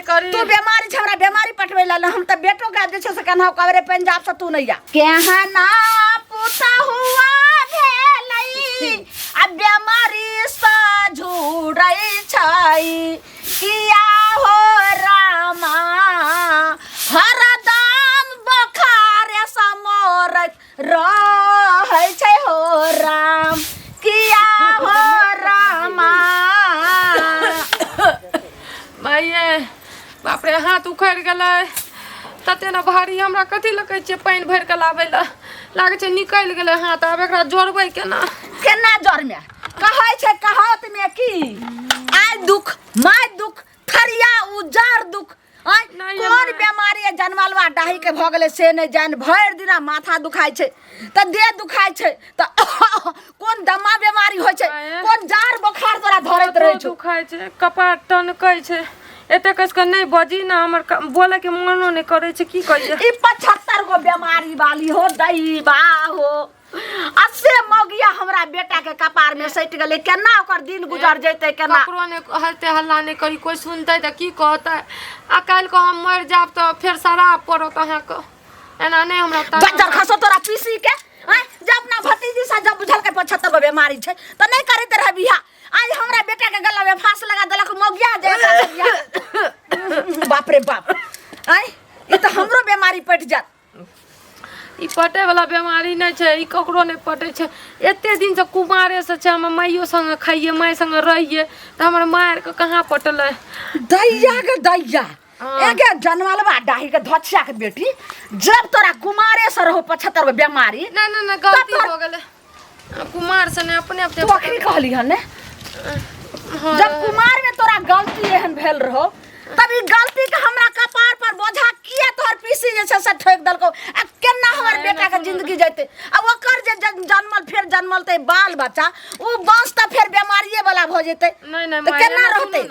तू बीमारी छौरा बीमारी पटवे ला हम त बेटो का जे छ से कन्हा कवरे पंजाब से तू नहीं आ केहना पुता हुआ भेलई आ बीमारी सा झुड़ई छई किया हो रामा हरदम बखार समोर रहै छै हो राम किया हो रामा माये बाप रे हाथ उखड़ गेलै तते न भारी हमरा कथी लकै छै पानी भर के लाबै ला लागे छै निकल गेलै हाथ आब एकरा जोड़बै केना केना जोड़ में कहै छै कहावत में की आइ दुख माय दुख खरिया उजार दुख कोन बीमारी जनमलवा डाही के भ गेलै से नै जान भर दिना माथा दुखाय छै त देह दुखाय छै त कोन दमा बीमारी होय छै कोन जार बुखार तोरा धरैत रहै छै दुखाय छै कपार टनकै छै एते कस के नहीं बजी ना हमर बोले के मनो नहीं करे छै की कहिए ई 75 गो बीमारी वाली हो दैबा हो अस्से मौगिया हमरा बेटा के कपार में सट गेले केना ओकर दिन गुजर जैते केना ककरो ने हलते हल्ला नहीं करी कोई सुनते त की कहतै आ काल को हम मर जाब त फिर शराब पड़त अहाँ के एना नहीं हमरा गजर खसो तोरा पीसी के जब अपना भतीजी से जब बुझल के 75 गो बीमारी छै त नहीं करैत रह बियाह आज हमरा बेटा के गला में फांस लगा देलक मौगिया जे बाप रे बाप ई त हमरो बीमारी पट जात ई पटे वाला बीमारी नहीं छै ई ककरो नहीं पटे छै एते दिन से कुमारे से छै हम माइयो संग खाइए माय संग रहिए त हमर मार के कहां पटले दैया के दैया एगे जनमलवा डाही के धछिया के बेटी जब तोरा कुमारे से रहो 75 गो बीमारी ना गलती हो गेले कुमार से ने अपने आप तो अखनी कहली हन ने जब कुमार में तोरा गलती एहन भेल रहो तब ई गलती के हमरा कपार पर बोझा किया तोहर पीसी जे छै से ठोक दलको आ केना हमर बेटा के जिंदगी जैते अब ओकर जे जन्मलते बाल बच्चा उ बस त फिर बीमारीए वाला भ जैते नहीं त केना रहते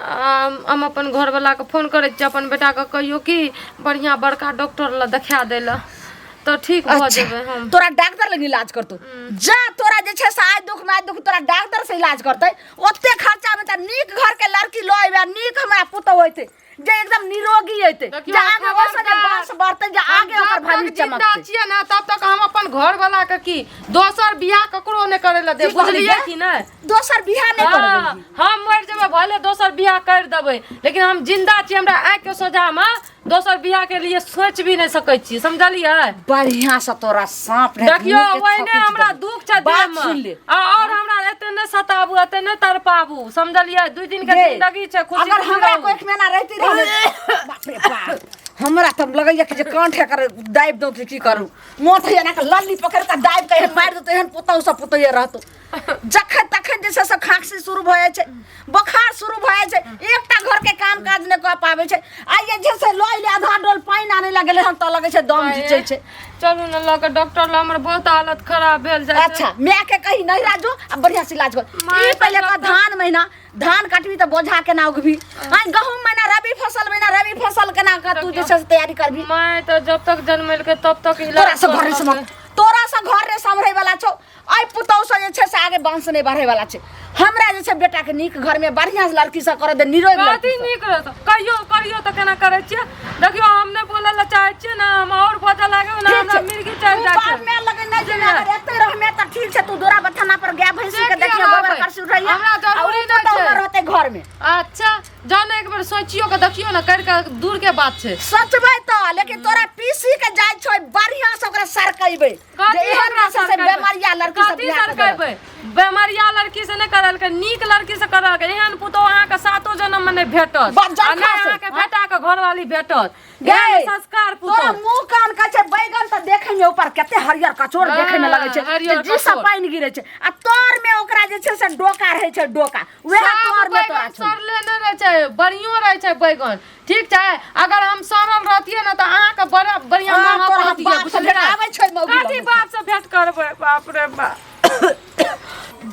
हम अपन घर वाला के फोन करे छी अपन बेटा के कहियो कि बढ़िया बड़का डॉक्टर ला देखा देला तो ठीक भ जेबे हम तोरा डॉक्टर लग इलाज करतो जा तोरा जे छै से आइ दुख माय दुख तोरा डॉक्टर से इलाज करतै ओते खर्चा में त नीक घर के लड़की ल आइबे नीक हमरा पुतो होइते जे एकदम निरोगी होइते जे आगे वैसे जे बांस बढ़ते जे आगे ओकर भविष्य चमकते छिए ना तब तक हम अपन घर वाला के की दोसर बियाह ककरो ने करे ला दे बुझलिए कि नहीं दोसर बियाह नहीं करबे हम मर जेबे भले दोसर बियाह कर देबे लेकिन हम जिंदा छी हमरा आँख के सोझा में दोसर बियाह के लिए सोच भी नहीं सकै छी समझलिए बढ़िया से तोरा सांप रे देखियो ओइने हमरा दुख छ देह में और हमरा एते न सताबू एते न तरपाबू समझलिए 2 दिन के जिंदगी छ खुशी अगर हमरा कोई महीना रहती रहे बाप रे बाप हमरा तब लगैया कि जे कांठे कर दाइब दो की करू मोथ एना के लल्ली पकड़ के दाइब के मार दो एहन पुतौ से पुतैया रहतो जखन तखन जे से खांसी शुरू भ जाय छै बुखार शुरू भ जाय छै एकटा घर के काम काज ने क पाबै छै आइ जे से लय ले आधा डोल पानी आने लगले हम त लगै छै दम घिचै छै चलू न लग डॉक्टर ला हमर बहुत हालत खराब भेल जाय अच्छा मैं के कही नहीं राजो अब बढ़िया से इलाज कर ई पहले का धान महीना धान काटबी त बोझा केना उगबी आई गहूम महीना रबी फसल केना का तू जे से तैयारी करबी मैं तो जब तक जन्मल के तब तक इलाज तोरा से घर रे संभरे वाला छौ आई पुतौ से जे छै से आगे बांस नहीं बढ़े वाला छै हमरा जे छै बेटा के नीक घर में बढ़िया से लड़की से करे दे निरोग लड़की नीक रहत करियो त केना करे छिए देखियो हमने बोले ला चाहे छिए ना हम और बोझा लागे ना हमरा मिर्गी चल जाय छै में लगे नहीं जे अगर एते रह में त ठीक छै तू दोरा बथाना पर गाय भैंसी के देखियो गोबर करसु रहिया हमरा जरूरी न छै रहते घर में अच्छा जाने एक बार सोचियो के देखियो ना कर के दूर के बात छै सचबै त लेकिन तोरा पीसी के जाय छै बढ़िया से ओकरा सरकैबे जे एहन से बीमारिया लड़की से बियाह सरकैबे बीमारिया लड़की से ने करल के नीक लड़की से करल के एहन पुतो अहाँ के सातो जन्म में नहीं भेटत आ नहीं अहाँ के बेटा के घरवाली भेटत गए संस्कार पुतो तोरा मुंह कान का छै बैगन त देखे में ऊपर कते हरियर कचोर देखे में लगे छै जे सब पानी गिरे छै आ तोर में ओकरा जे छै से डोका रहे छै डोका वेह तोर में तोरा छै सरले न रहे छै बढ़ियो रहे छै बैगन ठीक छै अगर हम सरल रहतिए न त अहाँ के बड़ा बढ़िया महक रहतिए बुझलिए आबै छै मौगी काठी बाप से भेंट करबै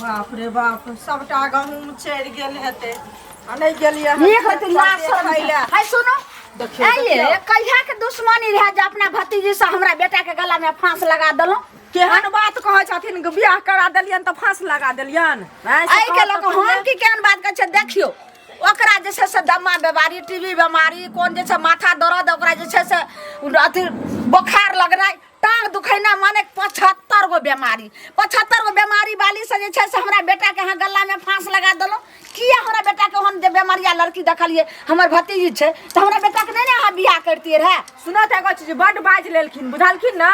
बाप रे बाप सबटा गहूम चढ़ गेल हेते आ नहीं गेलिए नीक होते लाश खैले हाय सुनो देखिए कहिया के दुश्मनी रहे जे अपना भतीजी से हमरा बेटा के गला में फांस लगा दलो केहन बात कहै छथिन बियाह करा देलियन त फांस लगा देलियन आई के लोग हम की केहन बात कहै छै देखियो ओकरा जे छै से दमा बीमारी, टीबी बीमारी, कोन जे छै माथा दर्द, ओकरा जे छै से अथी बोखार लगनाइ, टांग दुखैना, माने 75 गो बीमारी, 75 गो बीमारी वाली से जे छै से हमरा बेटा के यहाँ गला में फांस लगा देलो। किया हमरा बेटा के हम जे बीमारिया लड़की देखलिए हमर भतीजी छै तो हमरा बेटा के नहीं अहाँ बियाह करतिए रहे। सुनत एगो चीज बड बाज लेलखिन, बुझलखिन ना।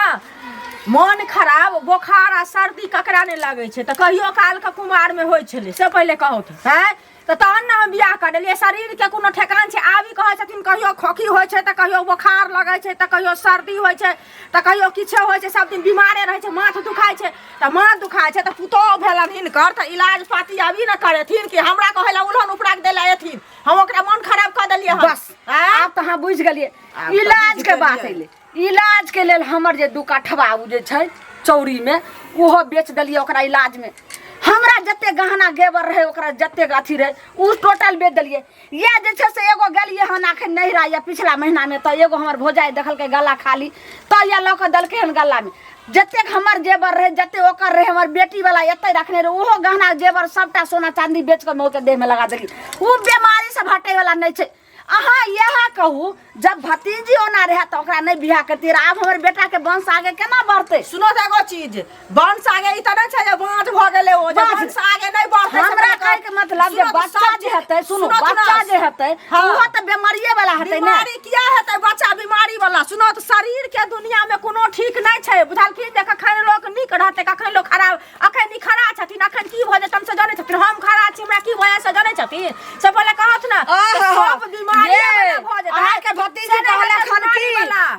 मन खराब, बोखार आ सर्दी ककरा नहीं लगे छै, तो कहियो काल के कुमार में होय छले, से पहले कहत है तो तहन ना हम बियाह कर देलिए। शरीर के कोनो ठेकान छै, आबी कहै छथिन कहियो खोखी होय छै, तो कहियो बोखार लगे छै, तो कहियो सर्दी होय छै, तो कहियो किछो होय छै, सब दिन बीमारे रहे छै, माथ दुखाय छै, तो माथ दुखाय छै, तो पुतोह भेलन हिनकर, तो इलाज पाती अभी न करेथिन कि हमरा कहला उल्हन उपराग देला एथिन, हम ओकरा मन खराब कर देलिए। बस आप तो हाँ बुझ गलिए इलाज के बात अइले। इलाज के लेल हमर जे 2 कठवा उ जे छै चौरी में ओहो बेच देलिए। ओकरा इलाज में हमरा जते गहना गेबर रहे, ओकरा जते अथी रहे उ टोटल बेच देलिए। ये जे छै से एगो गेलिए हन आखन नहिरा या पिछला महीना में, तो एगो हमर भौजाई देखल के गला खाली, तो या लऽ के दलके हन गला में। जते हमर जेबर रहे, जते ओकर रहे, हमर बेटी वाला एते रखने रहे, ओहो गहना जेबर सबटा सोना चांदी बेच के मौके देह में लगा देली। उ बीमारी से हटे वाला नहीं छै। अहाँ यह कहू जब भतीजी ओना रहे तो ओकरा नहीं बियाह करती, आब हमर बेटा के वंश आगे केना बढ़ते। सुनो तो एगो चीज, वंश आगे ई त नहीं छै जे बाँझ भ गेले, ओ जे वंश आगे नहीं बढ़ते। हमरा कहे के मतलब जे बच्चा जे हेतै, सुनो बच्चा जे हेतै ओहो त बीमारिये वाला हेतै ना। बीमारी किया हेतै बच्चा बीमारी वाला? सुनो तो शरीर के दुनिया में कोनो ठीक नहीं छै, बुझलखिन। जे कखन लोग नीक रहतै, कखन लोग खराब, अखन ई खड़ा छथिन, अखन की भ जेतन से जानै छथिन, हम खड़ा छी हमरा की भय से जानै छथिन। से पहले कहत ना सब बीमारी अहाँ के भतीजी कहले खन की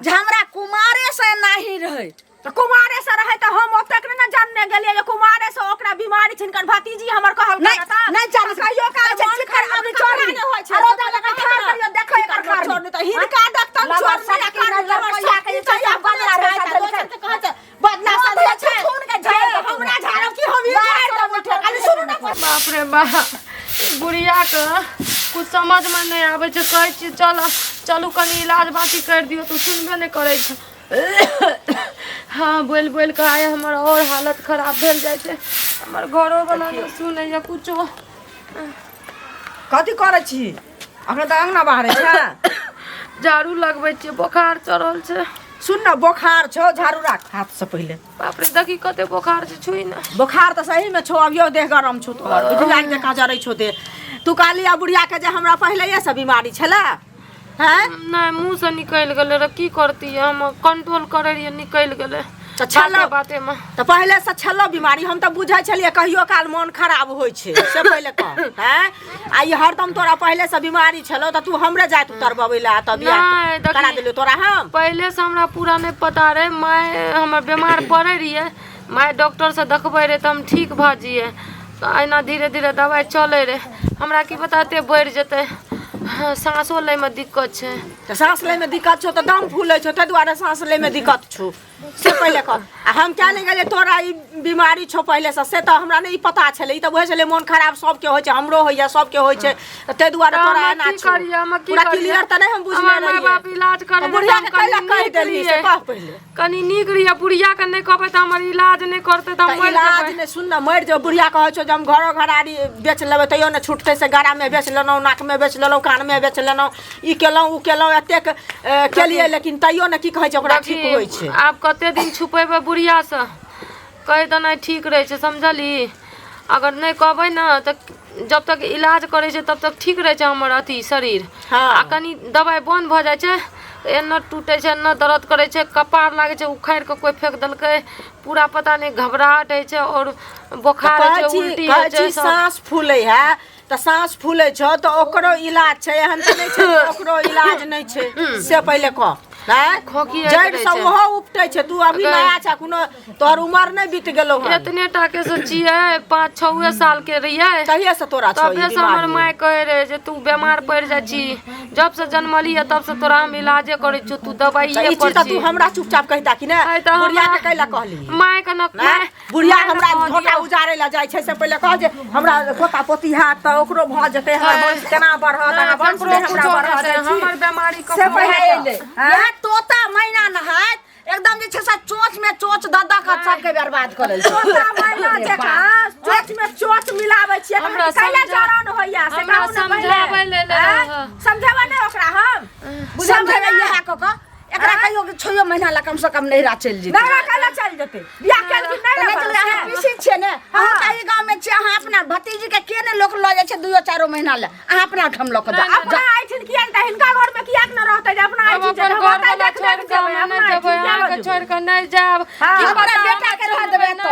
जे हमरा कुमारे से नाही रहे, तो कुमारे से रहे तो हम ओतक न जानने गेलिए जे कुमारे से ओकरा बीमारी छिनकर भतीजी हमर कहल करता नहीं जान कहियो काल मन खराब चोरी नहीं होय छै। रोदा लगा ठार करियो देखो एकर खार छोड़ त हिनका देखतन छोड़ नहीं कर लड़किया के चाहिए बदला रहता तो कहत बदला से छै खून के झाड़ हमरा झाड़ो की हम ई झाड़ दम उठे खाली सुनु ना। बाप रे बाप, बुढ़िया के कुछ समझ में नहीं आवे छै। कहै छी चलू कनी इलाज बाकी कर दियो तो सुनबे नहीं करे छै। हाँ बोल बोल के आए हमर और हालत खराब भेल जाए छै। हमर घरो वाला नहीं सुने या कुछो। कथी करे छी अखन त अंगना बाहर छै? झाड़ू लगबै छियै, बोखार चढ़ल छै। सुन ना बुखार छो, झाड़ू राख हाथ से पहले। बाप रे देखी कते बोखार छै, छुई ना। बुखार तो सही में छो, अभियो देह गरम छो, तोहर बुझला जे का जरै छो दे। तू कालिया बुढ़िया के जे हमरा पहले ये सब बीमारी छला हैं नहीं मुंह से निकल गेले रे, की करती हम कंट्रोल करे रहिए, निकल गेले तो छलो बाते में। तो पहले से छलो बीमारी, हम तो बुझै छलिए कहियो काल मन खराब होय छै से पहले कह हैं। आ ये हरदम तोरा पहले से बीमारी छलो त तू हमरे जात उतरबबै ला त बियाह करा देलियो तोरा हम। पहले से हमरा पूरा नहीं पता रहे, मैं हमर बीमार पड़े रहिए, मैं डॉक्टर से देखबै रहे तो हम ठीक भ जिए। तो अहिना धीरे धीरे दवाई चले रहे, हमरा की बताते बढ़ जेते। सांसो ले में दिक्कत छै। तो सांस ले में दिक्कत छो तो दम फूले छो, ते दुआरे सांस ले में दिक्कत छो से पहले कह। आ हम क्या नहीं गेलिए तोरा ई बीमारी छो पहले से तो हमरा नहीं पता छले। ई तो बुझै छले मन खराब सबके होय छै, हमरो होइया सबके होय छै, ते दुआरे तोरा ना छो पूरा क्लियर त नहीं हम बुझले रहिए। माय बाप इलाज करे बुढ़िया के कैला कह देली से कह पहले कनी नीक रहिए। बुढ़िया के नहीं कहबै त हमर इलाज नहीं करते त हम मर इलाज जेबै। ने सुन ना मर जो। बुढ़िया कहै छो जे हम घरो घराड़ी बेच लेबै तैयो ने छूटते से गरा में बेच लेनो, नाक में बेच लेनो, कान में बेच लेनो, ई केलौ उ केलौ एतेक केलिए, लेकिन तैयो ने की कहै छै ओकरा ठीक होय छै। आब कते दिन छुपेबै बुढ़िया से, कहि त नहीं ठीक रहे छै, समझली। अगर नहीं कहबै ना त जब तक इलाज करे छै तब तक ठीक रहे छै हमर अथी शरीर। आ कनी दवाई बंद भ जाय छै एना टूटे छै, एना दर्द करे छै, कपार लागे छै उखाड़ के कोई फेंक देलकै, पूरा पता नहीं घबराहट है छै और बुखार है छै, उल्टी है छै, सांस फूले है तो सांस फूले छो तो ओकरो इलाज छै। एहन त नहीं छै ओकरो इलाज नहीं छै से पहले कह। जड़ से ओहो उपटे छै, तू अभी नया छ, कोनो तोहर उम्र नहीं बीत गेलो है। इतने टाके से छिए 5-6 साल के रहिए तहिए से तोरा छ तबे से हमर माय कहे रहे जे तू बीमार पड़ जा छी। जब से जन्मली है तब से तोरा हम इलाजे करे छी, तू दवाइए पर छी। तू हमरा चुपचाप कहता कि ना बुढ़िया के कैला कहली? माय के न बुढ़िया हमरा झोटा उजारे ला जाय छै से पहले कह जे हमरा पोता पोती हाथ त ओकरो भ जेते, हमर वंश केना बढ़त, वंश हमरा बढ़त। हमर बीमारी से पहले तोता मैना नहात एकदम जे छै से चोच में चोच ददा का सबके बर्बाद कर लेल छोटा महिला जका चोच में चोच मिलाबै छियै हमरा कैला जरन होइया से हमरा समझाबै ले समझाबै नै ओकरा हम बुझाबै इहा क क एकरा कहियो कि 6 महीना ला कम से कम नहिरा चल जेतै नहिरा कैला चल जेतै बियाह कैल कि नै चल अहाँ पीसी छियै ने हम ताही गांव में छियै अहाँ अपना भतीजी के के ने लोक ल जाय छै 2-4 महीना ले अहाँ अपना ठाम ल क जा अपना आइठिन किया त हिनका घर में किया न रहतै जे अपना आइठिन जे घर वाला छोड़ के हम नै जेबै अहाँ के छोड़ के नै जाब हमरा बेटा के रह देबै त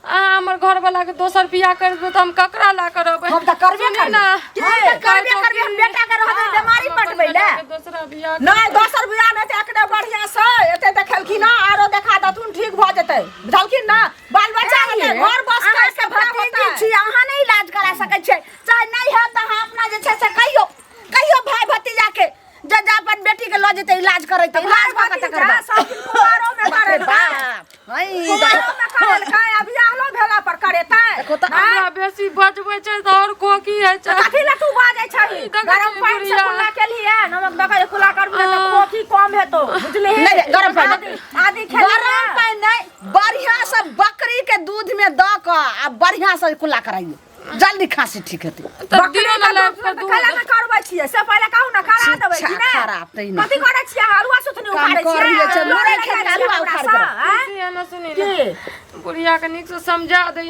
अहाँ हमर घर वाला के दोसर बियाह कर देबै त हम ककरा ला करबै हम त करबे करना करबे हम बेटा के रह देबै बीमारी पटबै ले दोसरा बियाह नहीं दोसर बियाह नै त एकने बढ़िया से एते देखलखिन ना आरो देखा दथुन ठीक भ जेतै बुझलखिन ना बाल बच्चा के घर बस के से भतीजी छी अहाँ नै इलाज करा सकै छै चाहे नै है त अहाँ अपना जे छै से कहियो भाई भतीजा के जे अपन बेटी के ल जेतै इलाज करे त इलाज क के करबा सब कुमारो में करे कुमारो में करे काय अभी आलो भेला पर करे तै हमरा बेसी बजबै छै त और को की है छै कथि ला तू बाजै छही गरम पानी से कुला केलिए नमक दका जे कुला करबे त खोखी कम हेतो बुझली नहीं गरम पानी आदि खेले गरम पानी नहीं बढ़िया से बकरी के दूध में द क आ बढ़िया से कुला कराइए जल्दी खांसी ठीक हेतै त दिनो न लाग कर दू खाला न करबै छियै से पहिले कहू न खरा देबै कि नै खराब तै नै कथि करै छियै हलुआ सुथनी उखाड़ै छियै मोरे खेत हलुआ उखाड़ दे सुनी न बुढ़िया के नीक से समझा दे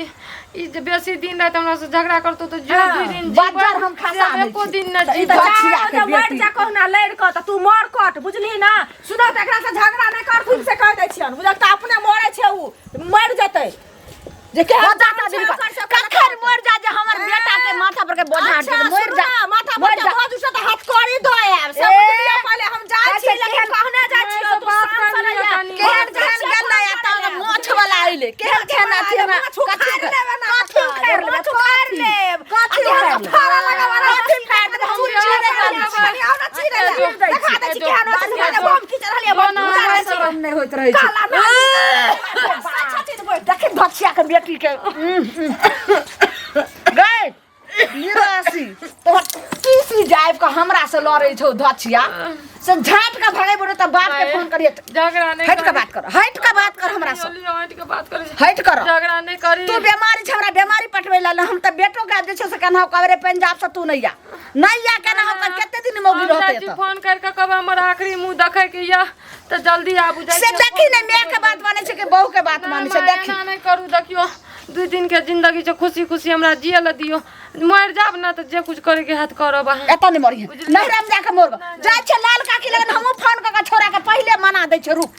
ई जे बेसी दिन रहत हमरा से झगड़ा करतो त जो 2 दिन बाजार हम खसा दै एको दिन न ई त बचिया के मर बेटी जा कहू न लड़ क त तू मर कट बुझली ना सुनो त एकरा से झगड़ा नै कर तुम से कह दै छियन बुझल त अपने मरे छै उ मर जतै जे के जाता दिन कखन मर जा जे हमर बेटा के माथा पर के बोझा हट मर जा माथा पर के बोझ से त हाथ करी दो आब सब बुझलिए पहले हम जाय छी लेकिन कहने जाय छी तू शांत रहिया केहन केहन गेल या त मोछ वाला आइले केहन केहन अथी हमरा कथि कर लेब कथि लेब कथि लेब फारा लगावा कथि खाइ दे हम चीरे गाली हमरा चीरे देखा दे छी केहन होत बम की चढ़लिए बम सब नै होइत रहै छै काला ना देखि भक्षिया के बेटी के गए निरासी तो टीसी जाइब का हमरा से लड़ै छौ धछिया से झाट का भगाइ बोले त बाप के फोन करिए झगड़ा नहीं हट का बात कर हमरा से हट के बात करे हट कर झगड़ा नहीं करी तू बीमारी छौरा बीमारी पटबै ला हम त बेटो के जे छै से कहना कवरे पंजाब से तू नहीं आ केना हम कते दिन मोगी रहते जी त फोन करके कब हमर आखिरी मुंह देखे के या त जल्दी आबू जाय से देखी ने मैं के बात माने छै कि बहू के बात माने छै देखी ना नहीं करू देखियो 2 दिन के जिंदगी से खुशी खुशी हमरा जिए ल दियो मर जाब ना त जे कुछ करे के हाथ करब एता नहीं मरी नहीं राम जाके मोर जाय छै लाल काकी लगन हमहु फोन क के छोरा के पहिले मना दै छै रुक